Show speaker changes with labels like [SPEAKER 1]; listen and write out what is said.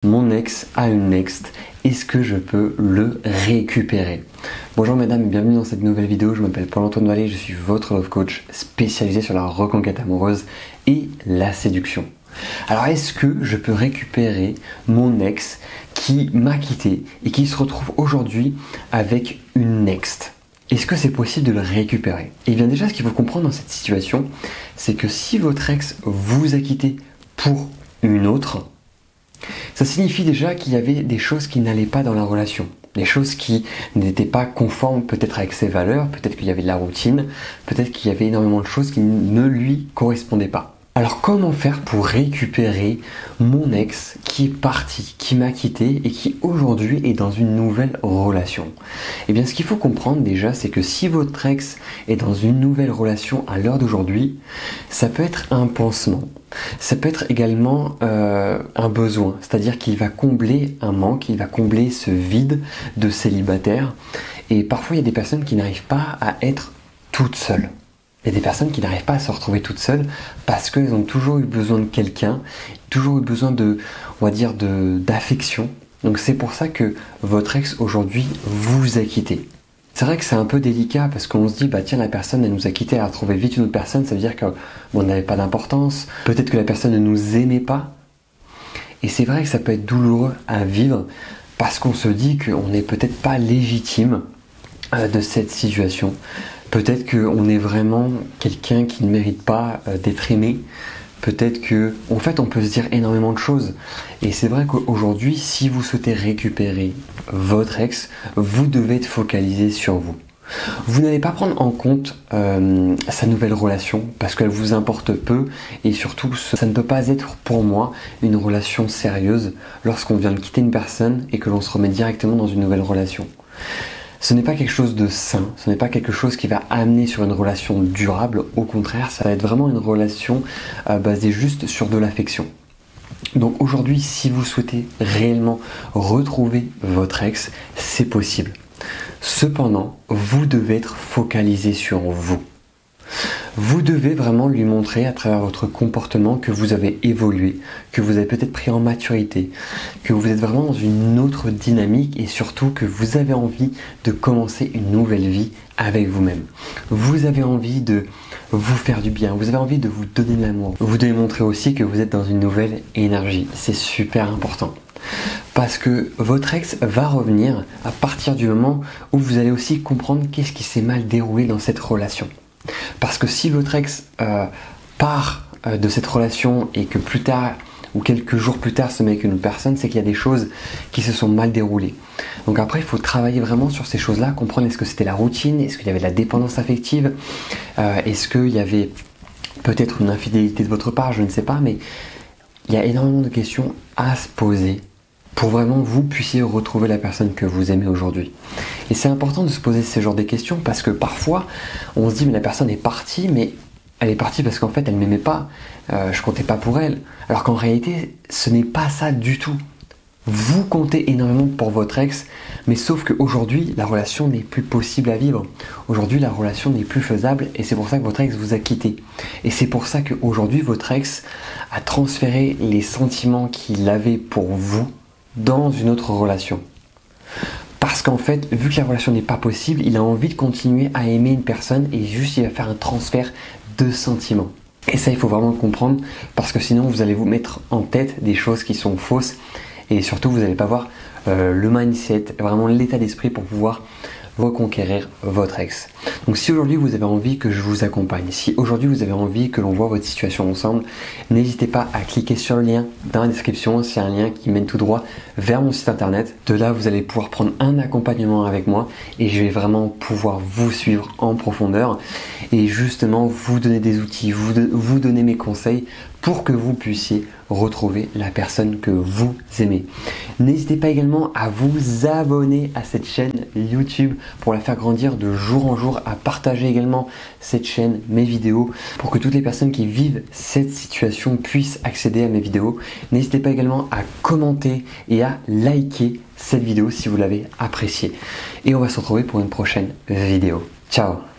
[SPEAKER 1] Mon ex a une next, est-ce que je peux le récupérer? Bonjour mesdames et bienvenue dans cette nouvelle vidéo, je m'appelle Paul-Antoine Vallée, je suis votre love coach spécialisé sur la reconquête amoureuse et la séduction. Alors est-ce que je peux récupérer mon ex qui m'a quitté et qui se retrouve aujourd'hui avec une next? Est-ce que c'est possible de le récupérer? Et bien déjà ce qu'il faut comprendre dans cette situation, c'est que si votre ex vous a quitté pour une autre, ça signifie déjà qu'il y avait des choses qui n'allaient pas dans la relation, des choses qui n'étaient pas conformes peut-être avec ses valeurs, peut-être qu'il y avait de la routine, peut-être qu'il y avait énormément de choses qui ne lui correspondaient pas. Alors comment faire pour récupérer mon ex qui est parti, qui m'a quitté et qui aujourd'hui est dans une nouvelle relation? Eh bien ce qu'il faut comprendre déjà, c'est que si votre ex est dans une nouvelle relation à l'heure d'aujourd'hui, ça peut être un pansement. Ça peut être également un besoin, c'est-à-dire qu'il va combler un manque, il va combler ce vide de célibataire. Et parfois il y a des personnes qui n'arrivent pas à être toutes seules. Il y a des personnes qui n'arrivent pas à se retrouver toutes seules parce qu'elles ont toujours eu besoin de quelqu'un, toujours eu besoin d'affection. Donc c'est pour ça que votre ex aujourd'hui vous a quitté. C'est vrai que c'est un peu délicat parce qu'on se dit bah tiens, la personne elle nous a quitté, elle a retrouvé vite une autre personne, ça veut dire qu'on n'avait pas d'importance, peut-être que la personne ne nous aimait pas. Et c'est vrai que ça peut être douloureux à vivre parce qu'on se dit qu'on n'est peut-être pas légitime de cette situation. Peut-être qu'on est vraiment quelqu'un qui ne mérite pas d'être aimé. Peut-être que, en fait, on peut se dire énormément de choses. Et c'est vrai qu'aujourd'hui, si vous souhaitez récupérer votre ex, vous devez être focalisé sur vous. Vous n'allez pas prendre en compte sa nouvelle relation parce qu'elle vous importe peu et surtout, ça ne peut pas être pour moi une relation sérieuse lorsqu'on vient de quitter une personne et que l'on se remet directement dans une nouvelle relation. Ce n'est pas quelque chose de sain, ce n'est pas quelque chose qui va amener sur une relation durable, au contraire, ça va être vraiment une relation basée juste sur de l'affection. Donc aujourd'hui, si vous souhaitez réellement retrouver votre ex, c'est possible. Cependant, vous devez être focalisé sur vous. Vous devez vraiment lui montrer à travers votre comportement que vous avez évolué, que vous avez peut-être pris en maturité, que vous êtes vraiment dans une autre dynamique et surtout que vous avez envie de commencer une nouvelle vie avec vous-même. Vous avez envie de vous faire du bien, vous avez envie de vous donner de l'amour. Vous devez montrer aussi que vous êtes dans une nouvelle énergie. C'est super important. Parce que votre ex va revenir à partir du moment où vous allez aussi comprendre qu'est-ce qui s'est mal déroulé dans cette relation. Parce que si votre ex part de cette relation et que plus tard ou quelques jours plus tard se met avec une autre personne, c'est qu'il y a des choses qui se sont mal déroulées. Donc après, il faut travailler vraiment sur ces choses-là, comprendre est-ce que c'était la routine, est-ce qu'il y avait de la dépendance affective, est-ce qu'il y avait peut-être une infidélité de votre part, je ne sais pas, mais il y a énormément de questions à se poser pour vraiment vous puissiez retrouver la personne que vous aimez aujourd'hui. Et c'est important de se poser ce genre de questions parce que parfois on se dit mais la personne est partie, mais elle est partie parce qu'en fait elle ne m'aimait pas, je comptais pas pour elle. Alors qu'en réalité ce n'est pas ça du tout. Vous comptez énormément pour votre ex, mais sauf qu'aujourd'hui la relation n'est plus possible à vivre. Aujourd'hui la relation n'est plus faisable et c'est pour ça que votre ex vous a quitté. Et c'est pour ça qu'aujourd'hui votre ex a transféré les sentiments qu'il avait pour vous dans une autre relation. Parce qu'en fait, vu que la relation n'est pas possible, il a envie de continuer à aimer une personne et juste il va faire un transfert de sentiments. Et ça, il faut vraiment le comprendre parce que sinon vous allez vous mettre en tête des choses qui sont fausses et surtout vous n'allez pas voir le mindset, vraiment l'état d'esprit pour pouvoir reconquérir votre ex. Donc si aujourd'hui vous avez envie que je vous accompagne, si aujourd'hui vous avez envie que l'on voit votre situation ensemble, n'hésitez pas à cliquer sur le lien dans la description, c'est un lien qui mène tout droit vers mon site internet. De là vous allez pouvoir prendre un accompagnement avec moi et je vais vraiment pouvoir vous suivre en profondeur et justement vous donner des outils, vous donner mes conseils pour que vous puissiez retrouver la personne que vous aimez. N'hésitez pas également à vous abonner à cette chaîne YouTube pour la faire grandir de jour en jour, à partager également cette chaîne, mes vidéos, pour que toutes les personnes qui vivent cette situation puissent accéder à mes vidéos. N'hésitez pas également à commenter et à liker cette vidéo si vous l'avez appréciée. Et on va se retrouver pour une prochaine vidéo. Ciao!